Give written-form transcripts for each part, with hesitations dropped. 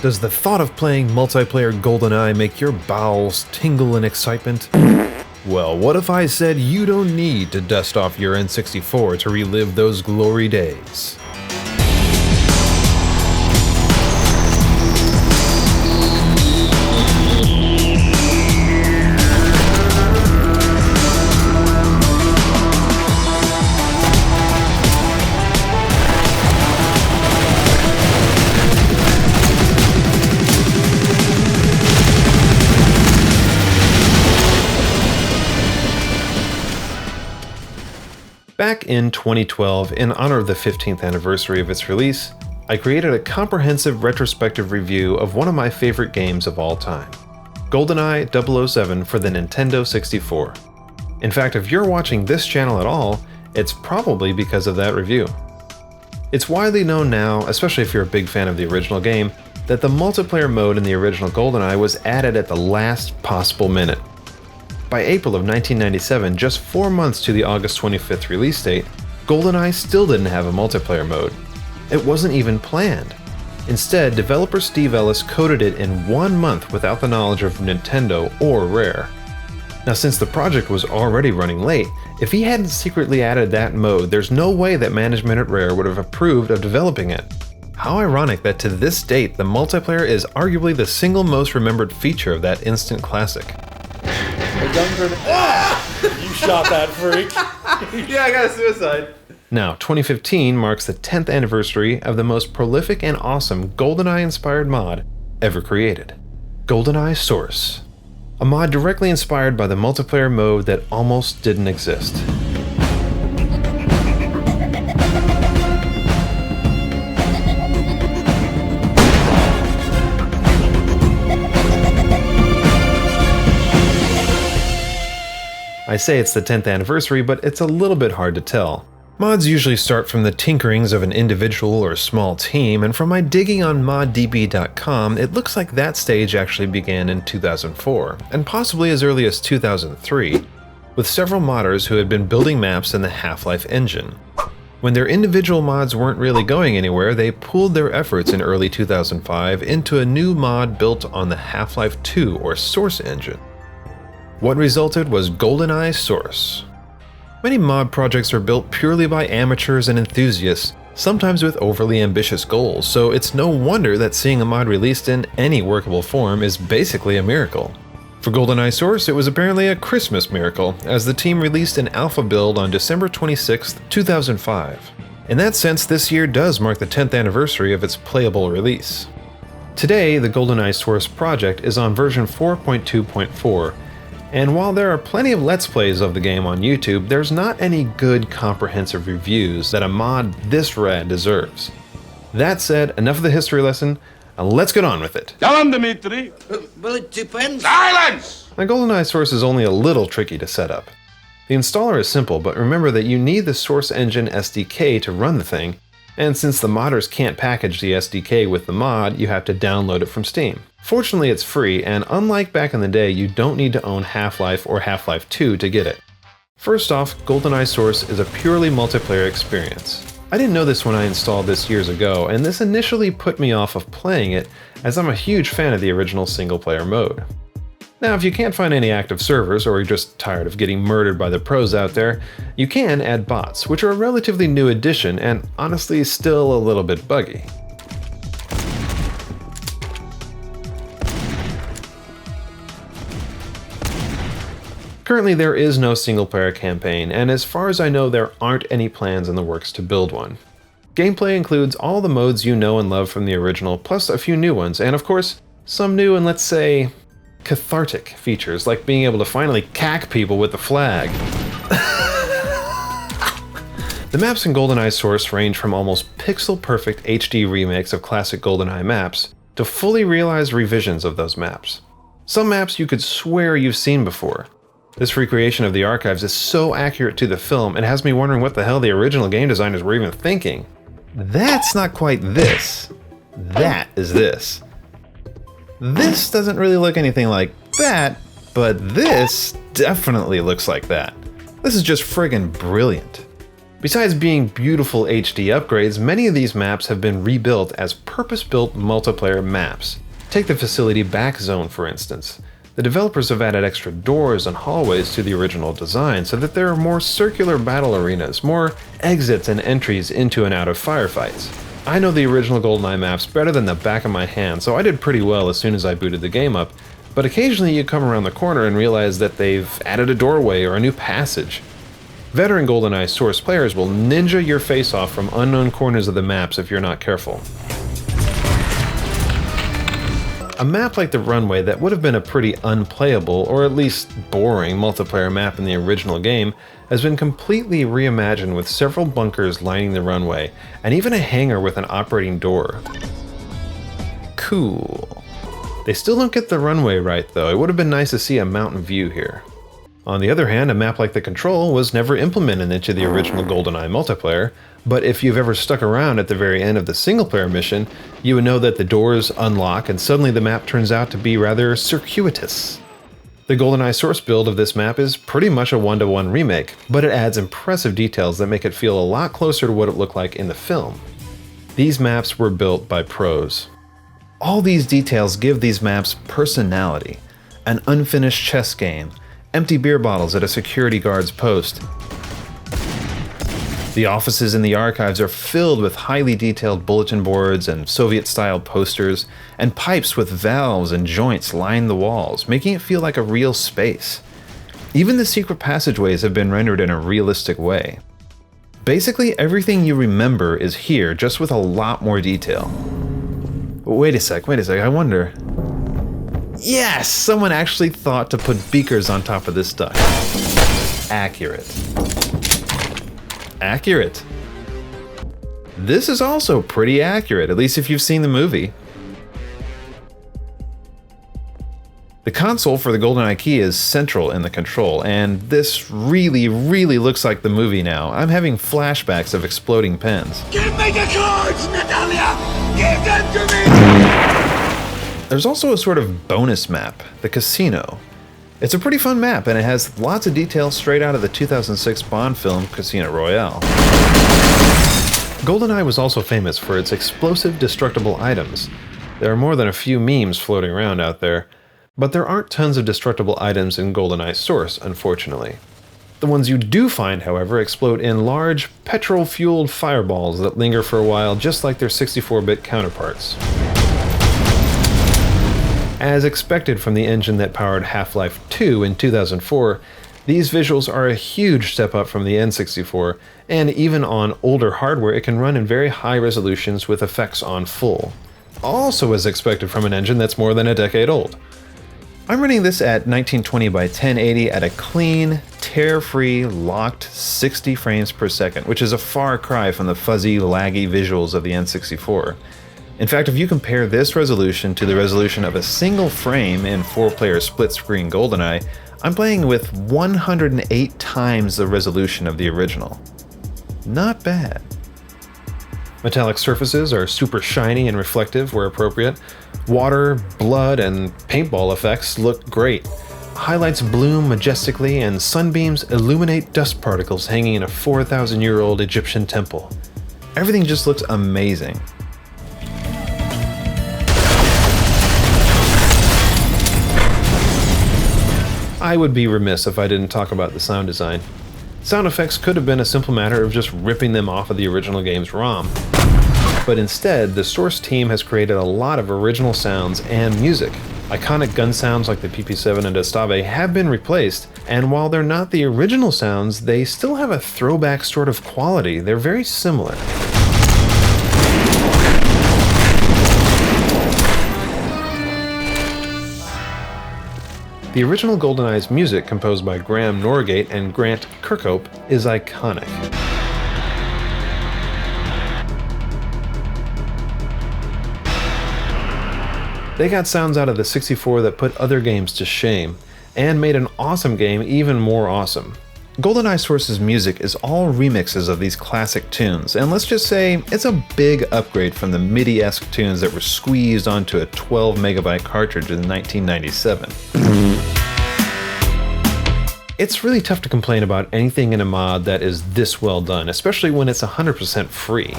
Does the thought of playing multiplayer GoldenEye make your bowels tingle in excitement? Well, what if I said you don't need to dust off your N64 to relive those glory days? Back in 2012, in honor of the 15th anniversary of its release, I created a comprehensive retrospective review of one of my favorite games of all time, GoldenEye 007 for the Nintendo 64. In fact, if you're watching this channel at all, it's probably because of that review. It's widely known now, especially if you're a big fan of the original game, that the multiplayer mode in the original GoldenEye was added at the last possible minute. By April of 1997, just 4 months to the August 25th release date, GoldenEye still didn't have a multiplayer mode. It wasn't even planned. Instead, developer Steve Ellis coded it in 1 month without the knowledge of Nintendo or Rare. Now, since the project was already running late, if he hadn't secretly added that mode, there's no way that management at Rare would have approved of developing it. How ironic that to this date, the multiplayer is arguably the single most remembered feature of that instant classic. You shot that freak. Yeah, I got a suicide. Now, 2015 marks the 10th anniversary of the most prolific and awesome GoldenEye-inspired mod ever created, GoldenEye Source, a mod directly inspired by the multiplayer mode that almost didn't exist. I say it's the 10th anniversary, but it's a little bit hard to tell. Mods usually start from the tinkerings of an individual or small team, and from my digging on moddb.com, it looks like that stage actually began in 2004, and possibly as early as 2003, with several modders who had been building maps in the Half-Life engine. When their individual mods weren't really going anywhere, they pooled their efforts in early 2005 into a new mod built on the Half-Life 2 or Source engine. What resulted was GoldenEye Source. Many mod projects are built purely by amateurs and enthusiasts, sometimes with overly ambitious goals, so it's no wonder that seeing a mod released in any workable form is basically a miracle. For GoldenEye Source, it was apparently a Christmas miracle, as the team released an alpha build on December 26, 2005. In that sense, this year does mark the 10th anniversary of its playable release. Today, the GoldenEye Source project is on version 4.2.4, and while there are plenty of Let's Plays of the game on YouTube, there's not any good comprehensive reviews that a mod this rad deserves. That said, enough of the history lesson, let's get on with it. Tell him, Dimitri. Well, it depends. Silence! Now, GoldenEye Source is only a little tricky to set up. The installer is simple, but remember that you need the Source Engine SDK to run the thing, and since the modders can't package the SDK with the mod, you have to download it from Steam. Fortunately, it's free, and unlike back in the day, you don't need to own Half-Life or Half-Life 2 to get it. First off, GoldenEye Source is a purely multiplayer experience. I didn't know this when I installed this years ago, and this initially put me off of playing it, as I'm a huge fan of the original single-player mode. Now, if you can't find any active servers, or you're just tired of getting murdered by the pros out there, you can add bots, which are a relatively new addition, and honestly still a little bit buggy. Currently, there is no single-player campaign, and as far as I know, there aren't any plans in the works to build one. Gameplay includes all the modes you know and love from the original, plus a few new ones, and of course, some new and let's say, cathartic features, like being able to finally cack people with the flag. The maps in GoldenEye Source range from almost pixel-perfect HD remakes of classic GoldenEye maps, to fully realized revisions of those maps. Some maps you could swear you've seen before. This recreation of the archives is so accurate to the film, it has me wondering what the hell the original game designers were even thinking. That's not quite this. That is this. This doesn't really look anything like that, but this definitely looks like that. This is just friggin' brilliant. Besides being beautiful HD upgrades, many of these maps have been rebuilt as purpose-built multiplayer maps. Take the facility back zone, for instance. The developers have added extra doors and hallways to the original design so that there are more circular battle arenas, more exits and entries into and out of firefights. I know the original GoldenEye maps better than the back of my hand, so I did pretty well as soon as I booted the game up, but occasionally you come around the corner and realize that they've added a doorway or a new passage. Veteran GoldenEye Source players will ninja your face off from unknown corners of the maps if you're not careful. A map like the runway that would have been a pretty unplayable, or at least boring, multiplayer map in the original game has been completely reimagined with several bunkers lining the runway, and even a hangar with an operating door. Cool. They still don't get the runway right though. It would have been nice to see a mountain view here. On the other hand, a map like the Control was never implemented into the original GoldenEye multiplayer, but if you've ever stuck around at the very end of the single-player mission, you would know that the doors unlock and suddenly the map turns out to be rather circuitous. The GoldenEye source build of this map is pretty much a one-to-one remake, but it adds impressive details that make it feel a lot closer to what it looked like in the film. These maps were built by pros. All these details give these maps personality. An unfinished chess game, empty beer bottles at a security guard's post. The offices in the archives are filled with highly detailed bulletin boards and Soviet-style posters, and pipes with valves and joints line the walls, making it feel like a real space. Even the secret passageways have been rendered in a realistic way. Basically, everything you remember is here, just with a lot more detail. Wait a sec, I wonder... Yes! Someone actually thought to put beakers on top of this stuff. Accurate. Accurate. This is also pretty accurate, at least if you've seen the movie. The console for the GoldenEye key is central in the Control, and this really looks like the movie now. I'm having flashbacks of exploding pens. Give me the cards, Natalia! Give them to me! There's also a sort of bonus map, the Casino. It's a pretty fun map, and it has lots of details straight out of the 2006 Bond film Casino Royale. GoldenEye was also famous for its explosive, destructible items. There are more than a few memes floating around out there, but there aren't tons of destructible items in GoldenEye Source, unfortunately. The ones you do find, however, explode in large, petrol-fueled fireballs that linger for a while, just like their 64-bit counterparts. As expected from the engine that powered Half-Life 2 in 2004, these visuals are a huge step up from the N64, and even on older hardware it can run in very high resolutions with effects on full. Also as expected from an engine that's more than a decade old. I'm running this at 1920 by 1080 at a clean, tear-free, locked 60 frames per second, which is a far cry from the fuzzy, laggy visuals of the N64. In fact, if you compare this resolution to the resolution of a single frame in 4-player split-screen GoldenEye, I'm playing with 108 times the resolution of the original. Not bad. Metallic surfaces are super shiny and reflective where appropriate. Water, blood, and paintball effects look great. Highlights bloom majestically, and sunbeams illuminate dust particles hanging in a 4,000-year-old Egyptian temple. Everything just looks amazing. I would be remiss if I didn't talk about the sound design. Sound effects could have been a simple matter of just ripping them off of the original game's ROM. But instead, the Source team has created a lot of original sounds and music. Iconic gun sounds like the PP7 and Estave have been replaced, and while they're not the original sounds, they still have a throwback sort of quality. They're very similar. The original GoldenEye's music, composed by Graham Norgate and Grant Kirkhope, is iconic. They got sounds out of the 64 that put other games to shame, and made an awesome game even more awesome. GoldenEye Source's music is all remixes of these classic tunes, and let's just say it's a big upgrade from the MIDI-esque tunes that were squeezed onto a 12 megabyte cartridge in 1997. It's really tough to complain about anything in a mod that is this well done, especially when it's 100% free.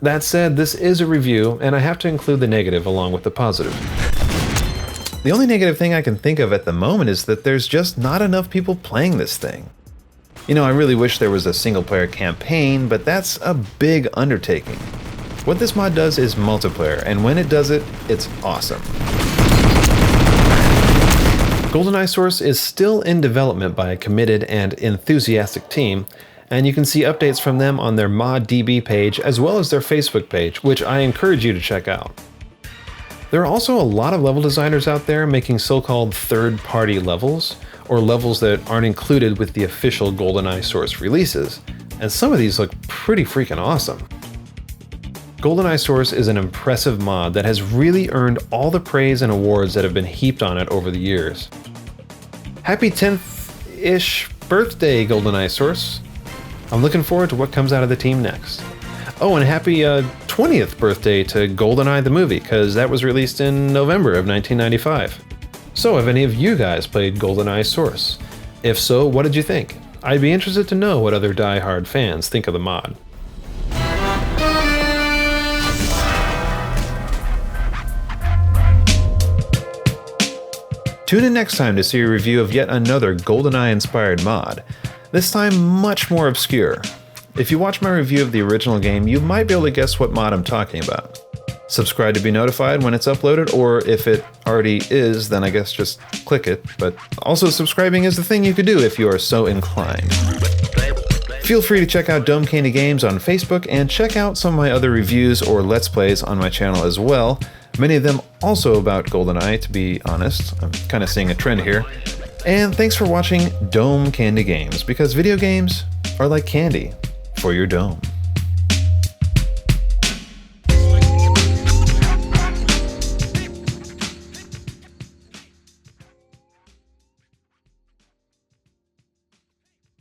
That said, this is a review, and I have to include the negative along with the positive. The only negative thing I can think of at the moment is that there's just not enough people playing this thing. You know, I really wish there was a single-player campaign, but that's a big undertaking. What this mod does is multiplayer, and when it does it, it's awesome. GoldenEye Source is still in development by a committed and enthusiastic team, and you can see updates from them on their ModDB page as well as their Facebook page, which I encourage you to check out. There are also a lot of level designers out there making so-called third-party levels, or levels that aren't included with the official GoldenEye Source releases, and some of these look pretty freaking awesome. GoldenEye Source is an impressive mod that has really earned all the praise and awards that have been heaped on it over the years. Happy 10th-ish birthday, GoldenEye Source! I'm looking forward to what comes out of the team next. Oh, and happy 20th birthday to GoldenEye the movie, because that was released in November of 1995. So, have any of you guys played GoldenEye Source? If so, what did you think? I'd be interested to know what other die-hard fans think of the mod. Tune in next time to see a review of yet another GoldenEye-inspired mod, this time much more obscure. If you watch my review of the original game, you might be able to guess what mod I'm talking about. Subscribe to be notified when it's uploaded, or if it already is, then I guess just click it, but also subscribing is the thing you could do if you are so inclined. Feel free to check out Dome Candy Games on Facebook, and check out some of my other reviews or Let's Plays on my channel as well, many of them also about GoldenEye, to be honest. I'm kind of seeing a trend here. And thanks for watching Dome Candy Games, because video games are like candy for your dome.